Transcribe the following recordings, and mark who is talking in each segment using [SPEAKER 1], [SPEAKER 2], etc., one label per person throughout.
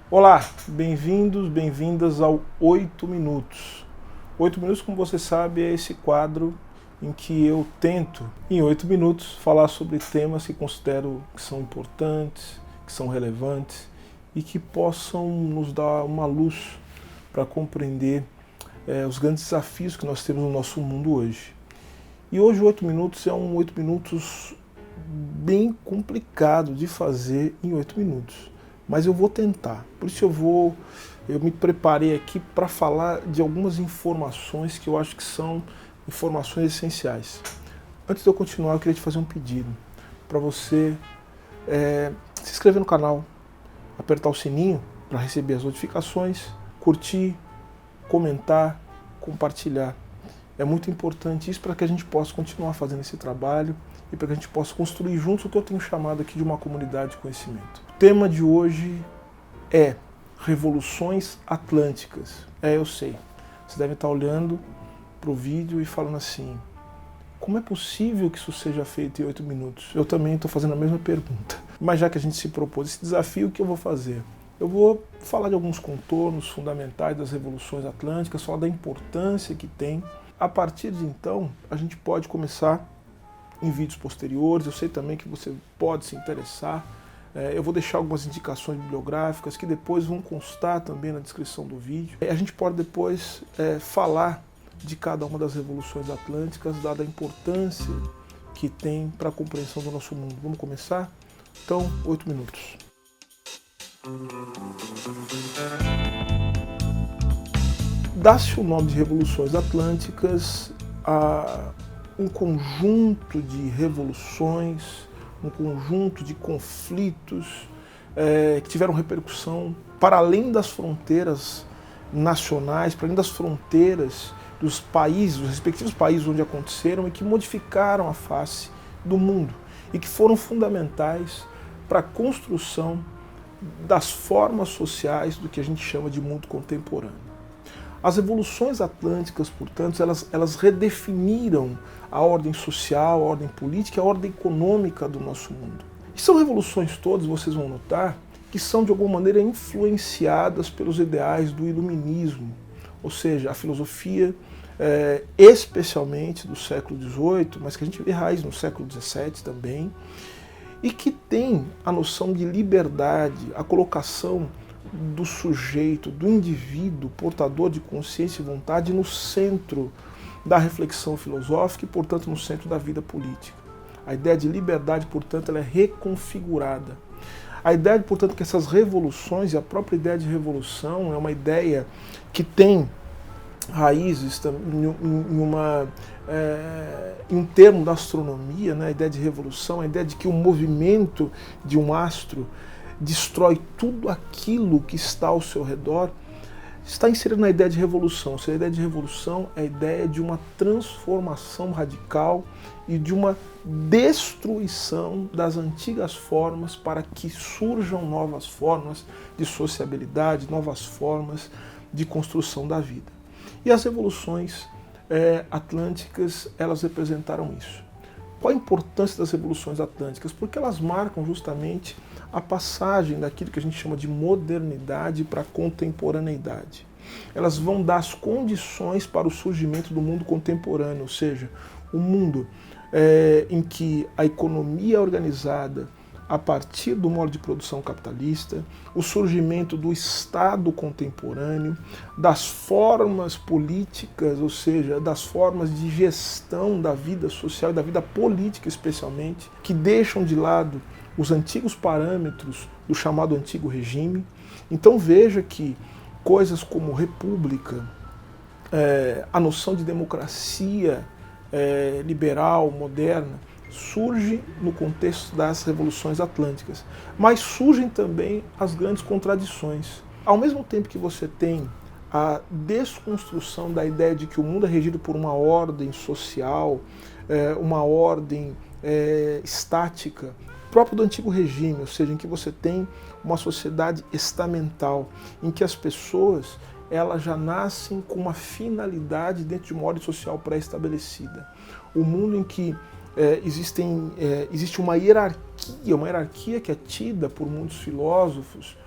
[SPEAKER 1] Olá, bem-vindos, bem-vindas ao 8 Minutos. 8 Minutos, como você sabe, é esse quadro em que eu tento, em 8 minutos, falar sobre temas que considero que são importantes, que são relevantes e que possam nos dar uma luz para compreender os grandes desafios que nós temos no nosso mundo hoje. E hoje o 8 Minutos é um 8 Minutos bem complicado de fazer em 8 minutos. Mas eu vou tentar. Por isso eu me preparei aqui para falar de algumas informações que eu acho que são informações essenciais. Antes de eu continuar, eu queria te fazer um pedido para você se inscrever no canal, apertar o sininho para receber as notificações, curtir, comentar, compartilhar. É muito importante isso para que a gente possa continuar fazendo esse trabalho e para que a gente possa construir juntos o que eu tenho chamado aqui de uma comunidade de conhecimento. O tema de hoje é Revoluções Atlânticas. Eu sei. Você deve estar olhando para o vídeo e falando assim, como é possível que isso seja feito em 8 minutos? Eu também estou fazendo a mesma pergunta. Mas já que a gente se propôs esse desafio, o que eu vou fazer? Eu vou falar de alguns contornos fundamentais das revoluções atlânticas, falar da importância que tem. A partir de então, a gente pode começar em vídeos posteriores. Eu sei também que você pode se interessar. Eu vou deixar algumas indicações bibliográficas que depois vão constar também na descrição do vídeo. A gente pode depois falar de cada uma das revoluções atlânticas, dada a importância que tem para a compreensão do nosso mundo. Vamos começar? Então, 8 minutos. Dá-se o nome de revoluções atlânticas a um conjunto de revoluções, um conjunto de conflitos que tiveram repercussão para além das fronteiras nacionais, para além das fronteiras dos países, dos respectivos países onde aconteceram e que modificaram a face do mundo e que foram fundamentais para a construção das formas sociais do que a gente chama de mundo contemporâneo. As revoluções atlânticas, portanto, elas redefiniram a ordem social, a ordem política, a ordem econômica do nosso mundo. E são revoluções todas, vocês vão notar, que são de alguma maneira influenciadas pelos ideais do iluminismo, ou seja, a filosofia, especialmente do século XVIII, mas que a gente vê raiz no século XVII também, e que tem a noção de liberdade, a colocação do sujeito, do indivíduo, portador de consciência e vontade no centro da reflexão filosófica e, portanto, no centro da vida política. A ideia de liberdade, portanto, ela é reconfigurada. A ideia, portanto, que essas revoluções e a própria ideia de revolução é uma ideia que tem raízes em um termo da astronomia, né? A ideia de revolução, a ideia de que o movimento de um astro destrói tudo aquilo que está ao seu redor, está inserido na ideia de revolução. Ou seja, a ideia de revolução é a ideia de uma transformação radical e de uma destruição das antigas formas para que surjam novas formas de sociabilidade, novas formas de construção da vida. E as revoluções atlânticas, elas representaram isso. Qual a importância das revoluções atlânticas? Porque elas marcam justamente a passagem daquilo que a gente chama de modernidade para a contemporaneidade. Elas vão dar as condições para o surgimento do mundo contemporâneo, ou seja, o mundo em que a economia é organizada a partir do modo de produção capitalista, o surgimento do Estado contemporâneo, das formas políticas, ou seja, das formas de gestão da vida social e da vida política especialmente, que deixam de lado os antigos parâmetros do chamado antigo regime. Então veja que coisas como república, a noção de democracia liberal, moderna, surge no contexto das revoluções atlânticas, mas surgem também as grandes contradições. Ao mesmo tempo que você tem a desconstrução da ideia de que o mundo é regido por uma ordem social, uma ordem estática, próprio do antigo regime, ou seja, em que você tem uma sociedade estamental, em que as pessoas elas já nascem com uma finalidade dentro de uma ordem social pré-estabelecida. O mundo em que existe uma hierarquia que é tida por muitos filósofos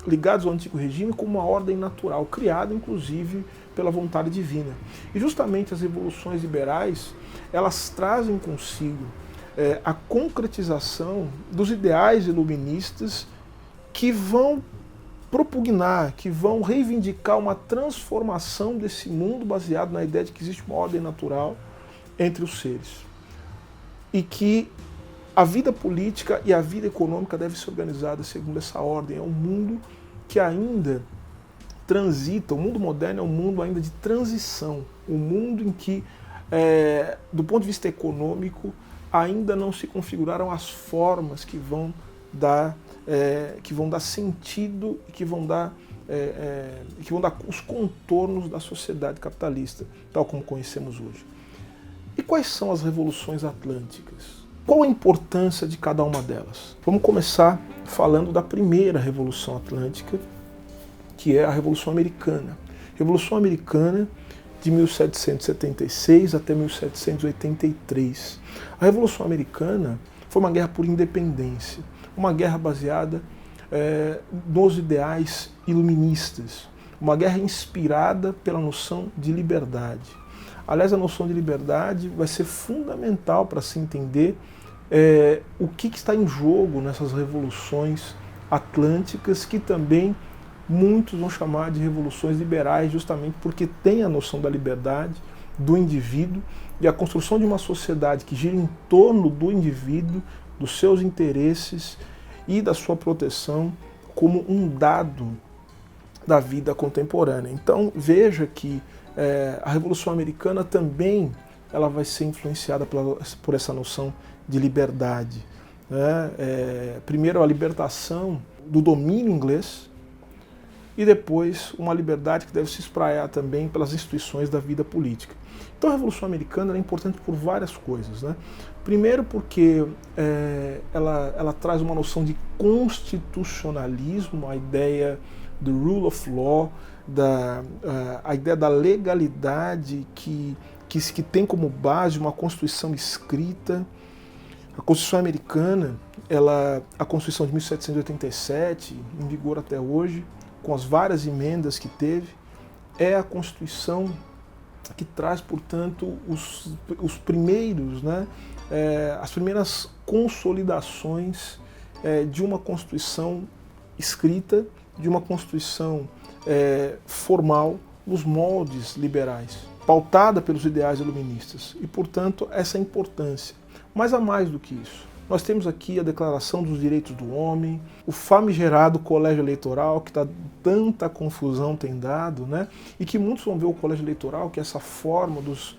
[SPEAKER 1] ligados ao antigo regime como uma ordem natural, criada inclusive pela vontade divina. E justamente as revoluções liberais, elas trazem consigo a concretização dos ideais iluministas que vão propugnar, que vão reivindicar uma transformação desse mundo baseado na ideia de que existe uma ordem natural entre os seres. E que a vida política e a vida econômica devem ser organizadas segundo essa ordem. É um mundo que ainda transita, o mundo moderno é um mundo ainda de transição, um mundo em que, do ponto de vista econômico, ainda não se configuraram as formas que vão dar sentido e que vão dar os contornos da sociedade capitalista, tal como conhecemos hoje. E quais são as revoluções atlânticas? Qual a importância de cada uma delas? Vamos começar falando da primeira Revolução Atlântica, que é a Revolução Americana. Revolução Americana de 1776 até 1783. A Revolução Americana foi uma guerra por independência, uma guerra baseada nos ideais iluministas, uma guerra inspirada pela noção de liberdade. Aliás, a noção de liberdade vai ser fundamental para se entender o que está em jogo nessas revoluções atlânticas, que também muitos vão chamar de revoluções liberais, justamente porque tem a noção da liberdade, do indivíduo, e a construção de uma sociedade que gira em torno do indivíduo, dos seus interesses e da sua proteção como um dado da vida contemporânea. Então veja que a Revolução Americana também ela vai ser influenciada por essa noção de liberdade. Primeiro a libertação do domínio inglês e depois uma liberdade que deve se espraiar também pelas instituições da vida política. Então a Revolução Americana é importante por várias coisas, né? Primeiro porque ela traz uma noção de constitucionalismo, a ideia do rule of law, a ideia da legalidade que tem como base uma Constituição escrita. A Constituição americana, a Constituição de 1787, em vigor até hoje, com as várias emendas que teve, é a Constituição que traz, portanto, os primeiros, as primeiras consolidações de uma Constituição escrita, de uma Constituição formal, nos moldes liberais, pautada pelos ideais iluministas. E, portanto, essa importância. Mas há mais do que isso. Nós temos aqui a Declaração dos Direitos do Homem, o famigerado Colégio Eleitoral, que tanta confusão tem dado, e que muitos vão ver o Colégio Eleitoral, que é essa forma dos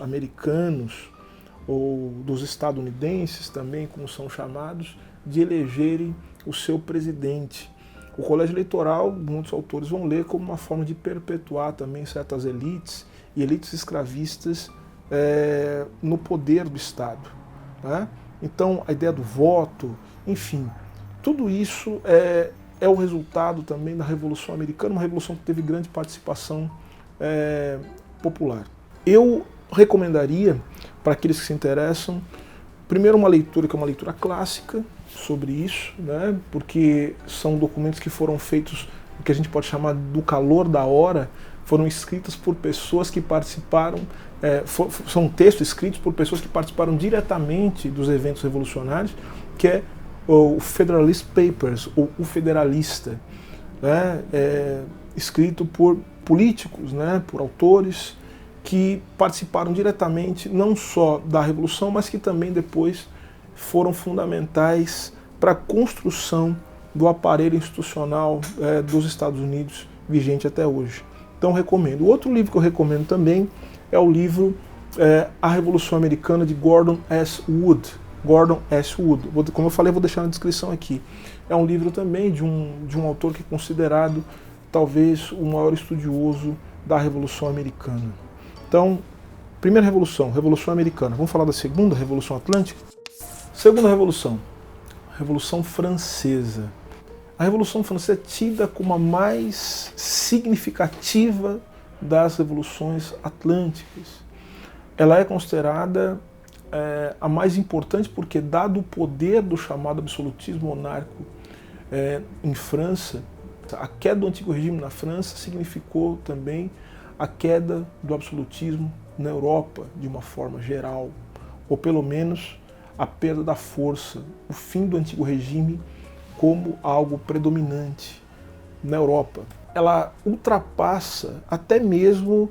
[SPEAKER 1] americanos, ou dos estadunidenses também, como são chamados, de elegerem o seu presidente. O Colégio Eleitoral, muitos autores vão ler como uma forma de perpetuar também certas elites, e elites escravistas no poder do Estado. Então, a ideia do voto, enfim, tudo isso é o resultado também da Revolução Americana, uma revolução que teve grande participação popular. Eu recomendaria, para aqueles que se interessam, primeiro uma leitura que é uma leitura clássica sobre isso, porque são documentos que foram feitos, o que a gente pode chamar do calor da hora, foram escritos por pessoas que participaram, são textos escritos por pessoas que participaram diretamente dos eventos revolucionários, que é o Federalist Papers, ou o Federalista, escrito por políticos, por autores que participaram diretamente não só da Revolução, mas que também depois foram fundamentais para a construção do aparelho institucional dos Estados Unidos vigente até hoje. Então recomendo. O outro livro que eu recomendo também é o livro A Revolução Americana, de Gordon S. Wood. Gordon S. Wood. Como eu falei, vou deixar na descrição aqui. É um livro também de um autor que é considerado talvez o maior estudioso da Revolução Americana. Então, primeira revolução, Revolução Americana. Vamos falar da segunda, Revolução Atlântica? Segunda revolução, Revolução Francesa. A Revolução Francesa é tida como a mais significativa das revoluções atlânticas. Ela é considerada a mais importante porque, dado o poder do chamado absolutismo monárquico em França, a queda do antigo regime na França significou também a queda do absolutismo na Europa de uma forma geral, ou pelo menos a perda da força, o fim do antigo regime como algo predominante na Europa. Ela ultrapassa até mesmo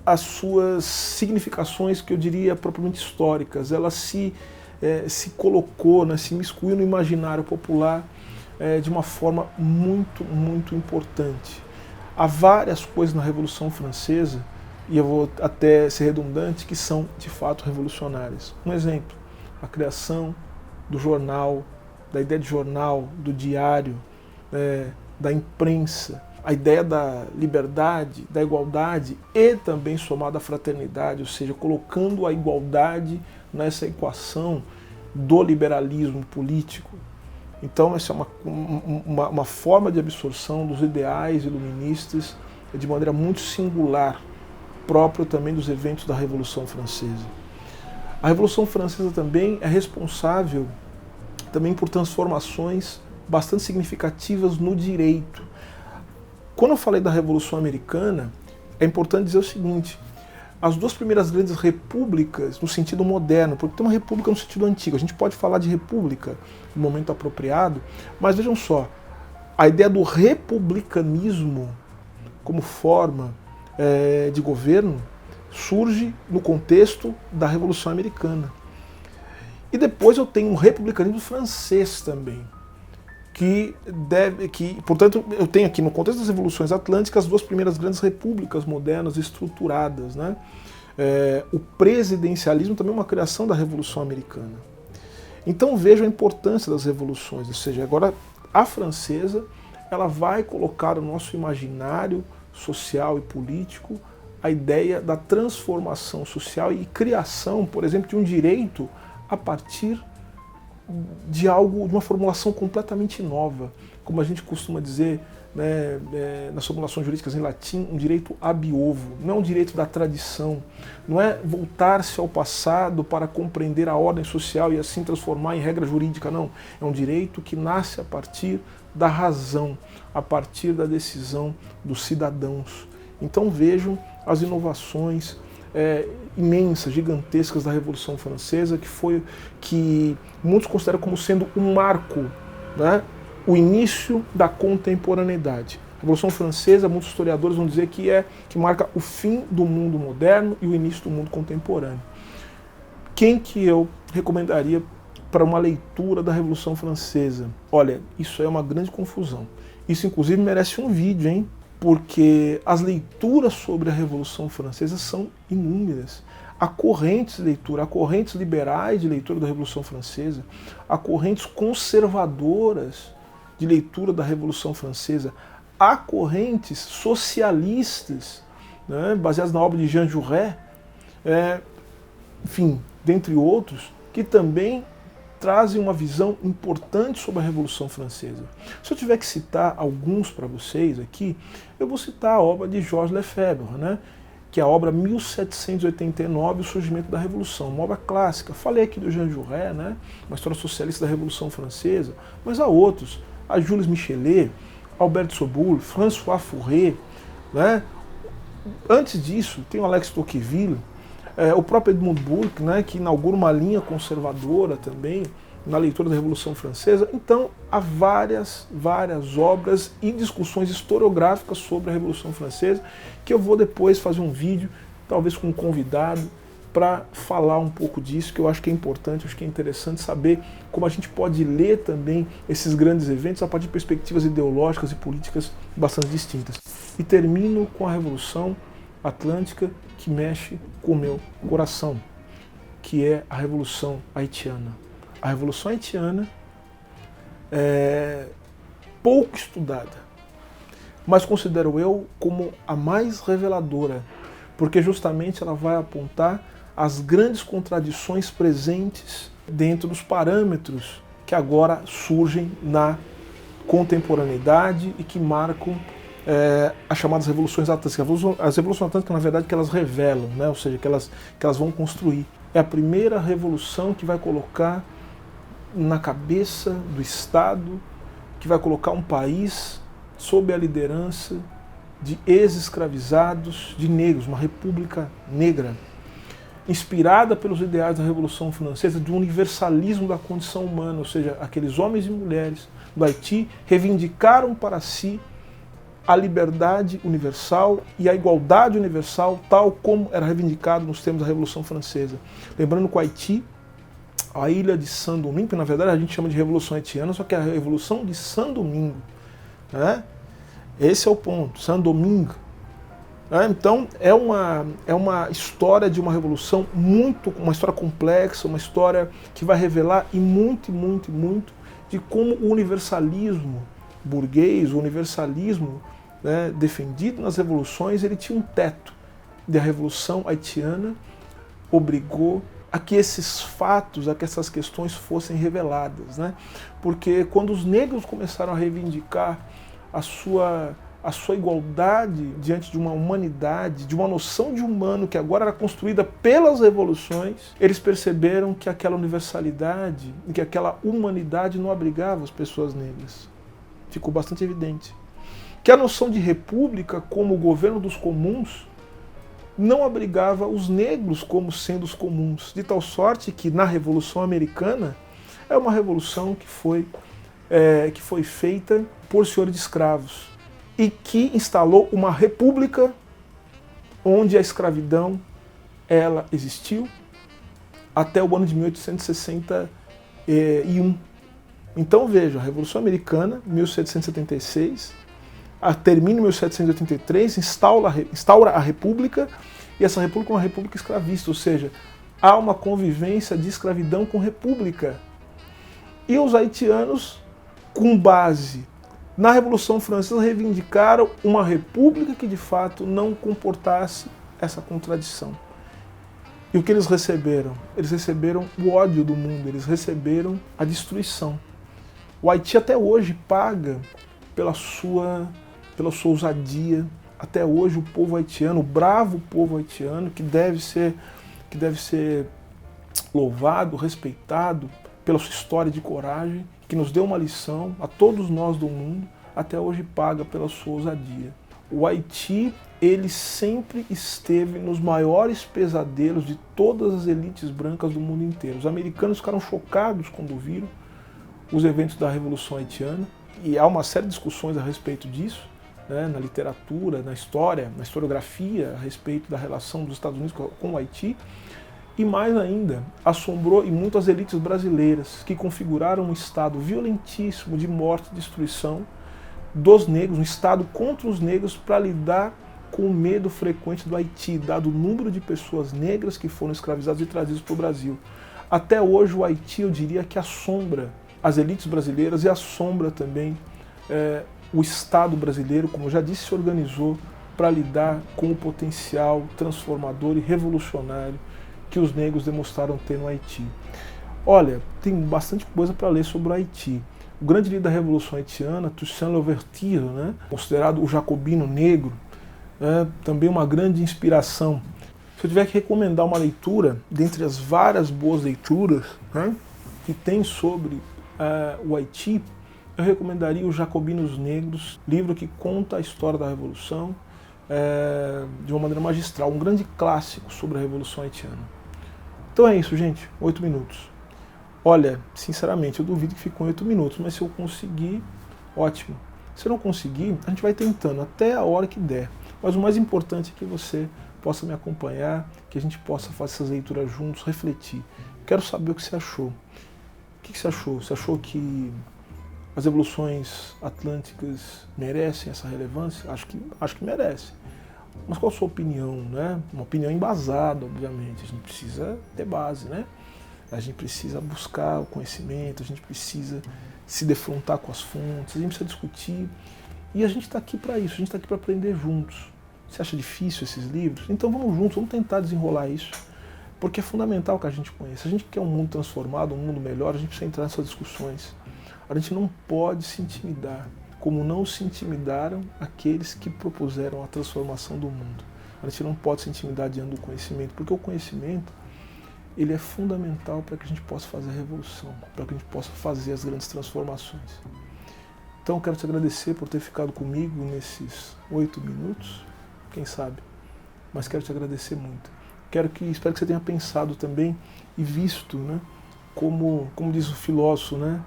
[SPEAKER 1] as suas significações, que eu diria propriamente históricas. Ela se colocou, né, se miscuiu no imaginário popular de uma forma muito, muito importante. Há várias coisas na Revolução Francesa, e eu vou até ser redundante, que são de fato revolucionárias. Um exemplo, a criação do jornal, da ideia de jornal, do diário, da imprensa, a ideia da liberdade, da igualdade e também somada à fraternidade, ou seja, colocando a igualdade nessa equação do liberalismo político. Então essa é uma forma de absorção dos ideais iluministas de maneira muito singular, próprio também dos eventos da Revolução Francesa. A Revolução Francesa também é responsável também por transformações bastante significativas no direito. Quando eu falei da Revolução Americana, é importante dizer o seguinte: as duas primeiras grandes repúblicas, no sentido moderno, porque tem uma república no sentido antigo, a gente pode falar de república no momento apropriado, mas vejam só, a ideia do republicanismo como forma de governo surge no contexto da Revolução Americana. E depois eu tenho um republicanismo francês também, portanto, eu tenho aqui no contexto das revoluções atlânticas as duas primeiras grandes repúblicas modernas estruturadas, né? O presidencialismo também é uma criação da Revolução Americana. Então vejo a importância das revoluções, ou seja, agora a francesa ela vai colocar no nosso imaginário social e político a ideia da transformação social e criação, por exemplo, de um direito a partir de uma formulação completamente nova, como a gente costuma dizer, né, nas formulações jurídicas em latim, um direito ab ovo, não é um direito da tradição, não é voltar-se ao passado para compreender a ordem social e assim transformar em regra jurídica, não. É um direito que nasce a partir da razão, a partir da decisão dos cidadãos. Então vejam as inovações imensas, gigantescas da Revolução Francesa, que muitos consideram como sendo um marco, né? O início da contemporaneidade. A Revolução Francesa, muitos historiadores vão dizer que marca o fim do mundo moderno e o início do mundo contemporâneo. Quem que eu recomendaria para uma leitura da Revolução Francesa? Olha, isso é uma grande confusão. Isso inclusive merece um vídeo, hein? Porque as leituras sobre a Revolução Francesa são inúmeras. Há correntes de leitura, há correntes liberais de leitura da Revolução Francesa, há correntes conservadoras de leitura da Revolução Francesa, há correntes socialistas, né, baseadas na obra de Jean Jaurès, enfim, dentre outros, que também trazem uma visão importante sobre a Revolução Francesa. Se eu tiver que citar alguns para vocês aqui, eu vou citar a obra de Georges Lefebvre, né, que é a obra 1789, O Surgimento da Revolução, uma obra clássica. Falei aqui do Jean Jaurès, né, uma história socialista da Revolução Francesa, mas há outros, a Jules Michelet, Albert Soboul, François Furet, né. Antes disso, tem o Alex Tocqueville, o próprio Edmund Burke, né, que inaugura uma linha conservadora também na leitura da Revolução Francesa. Então, há várias obras e discussões historiográficas sobre a Revolução Francesa, que eu vou depois fazer um vídeo, talvez com um convidado, para falar um pouco disso, que eu acho que é importante, acho que é interessante saber como a gente pode ler também esses grandes eventos a partir de perspectivas ideológicas e políticas bastante distintas. E termino com a Revolução Atlântica, que mexe com o meu coração, que é a Revolução Haitiana. A Revolução Haitiana é pouco estudada, mas considero eu como a mais reveladora, porque justamente ela vai apontar as grandes contradições presentes dentro dos parâmetros que agora surgem na contemporaneidade e que marcam as chamadas revoluções atlânticas. As revoluções atlânticas, na verdade, que elas revelam, né? Ou seja, que elas vão construir. É a primeira revolução que vai colocar na cabeça do Estado que vai colocar um país sob a liderança de ex-escravizados, de negros, uma república negra, inspirada pelos ideais da Revolução Francesa, do universalismo da condição humana, ou seja, aqueles homens e mulheres do Haiti reivindicaram para si a liberdade universal e a igualdade universal, tal como era reivindicado nos termos da Revolução Francesa. Lembrando que o Haiti, a ilha de Saint-Domingue, que na verdade a gente chama de Revolução Haitiana, só que é a Revolução de Saint-Domingue, né? Esse é o ponto, Saint-Domingue. Então é uma história de uma revolução uma história complexa, uma história que vai revelar e muito de como o universalismo burguês, o universalismo, né, defendido nas revoluções, ele tinha um teto. E a Revolução Haitiana obrigou a que esses fatos, a que essas questões fossem reveladas, né? Porque quando os negros começaram a reivindicar a sua igualdade diante de uma humanidade, de uma noção de humano que agora era construída pelas revoluções, eles perceberam que aquela universalidade e que aquela humanidade não abrigava as pessoas negras. Ficou bastante evidente. Que a noção de república como o governo dos comuns não abrigava os negros como sendo os comuns, de tal sorte que na Revolução Americana é uma revolução que foi feita por senhores de escravos e que instalou uma república onde a escravidão ela existiu até o ano de 1861. Então veja, a Revolução Americana, 1776, termina em 1783, instaura a república, e essa república é uma república escravista, ou seja, há uma convivência de escravidão com república. E os haitianos, com base na Revolução Francesa, reivindicaram uma república que de fato não comportasse essa contradição. E o que eles receberam? Eles receberam o ódio do mundo, eles receberam a destruição. O Haiti até hoje paga pela sua ousadia, até hoje o povo haitiano, o bravo povo haitiano, que deve ser louvado, respeitado pela sua história de coragem, que nos deu uma lição a todos nós do mundo, até hoje paga pela sua ousadia. O Haiti, ele sempre esteve nos maiores pesadelos de todas as elites brancas do mundo inteiro. Os americanos ficaram chocados quando viram os eventos da Revolução Haitiana, e há uma série de discussões a respeito disso, né, na literatura, na história, na historiografia, a respeito da relação dos Estados Unidos com o Haiti. E mais ainda, assombrou e muitas elites brasileiras que configuraram um estado violentíssimo de morte e destruição dos negros, um estado contra os negros para lidar com o medo frequente do Haiti, dado o número de pessoas negras que foram escravizadas e trazidas para o Brasil. Até hoje o Haiti, eu diria que assombra as elites brasileiras e assombra também o Estado brasileiro, como eu já disse, se organizou para lidar com o potencial transformador e revolucionário que os negros demonstraram ter no Haiti. Olha, tem bastante coisa para ler sobre o Haiti. O grande líder da Revolução Haitiana, Toussaint Louverture, né, considerado o jacobino negro, também uma grande inspiração. Se eu tiver que recomendar uma leitura, dentre as várias boas leituras, né, que tem sobre o Haiti, eu recomendaria Os Jacobinos Negros, livro que conta a história da Revolução de uma maneira magistral, um grande clássico sobre a Revolução Haitiana. Então é isso, gente, 8 minutos. Olha, sinceramente, eu duvido que fique com 8 minutos, mas se eu conseguir, ótimo. Se eu não conseguir, a gente vai tentando até a hora que der. Mas o mais importante é que você possa me acompanhar, que a gente possa fazer essas leituras juntos, refletir. Quero saber o que você achou. O que você achou? Você achou que as revoluções atlânticas merecem essa relevância? Acho que merecem. Mas qual a sua opinião, né? Uma opinião embasada, obviamente. A gente precisa ter base, né? A gente precisa buscar o conhecimento, a gente precisa se defrontar com as fontes, a gente precisa discutir. E a gente está aqui para isso, a gente está aqui para aprender juntos. Você acha difícil esses livros? Então vamos juntos, vamos tentar desenrolar isso. Porque é fundamental que a gente conheça. A gente quer um mundo transformado, um mundo melhor, a gente precisa entrar nessas discussões. A gente não pode se intimidar, como não se intimidaram aqueles que propuseram a transformação do mundo. A gente não pode se intimidar diante do conhecimento, porque o conhecimento ele é fundamental para que a gente possa fazer a revolução, para que a gente possa fazer as grandes transformações. Então quero te agradecer por ter ficado comigo nesses 8 minutos, quem sabe, mas quero te agradecer muito. Espero que você tenha pensado também e visto, né, como diz o filósofo, né,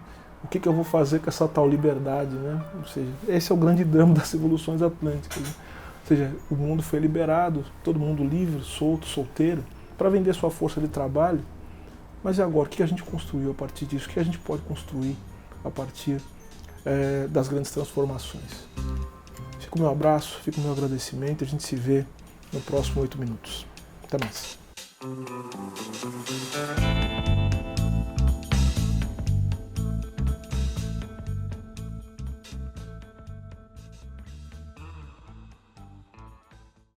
[SPEAKER 1] o que eu vou fazer com essa tal liberdade, né? Ou seja, esse é o grande drama das revoluções atlânticas, né? Ou seja, o mundo foi liberado, todo mundo livre, solto, solteiro, para vender sua força de trabalho. Mas e agora? O que a gente construiu a partir disso? O que a gente pode construir a partir das grandes transformações? Fica o meu abraço, fica o meu agradecimento. A gente se vê no próximo 8 minutos. Até mais.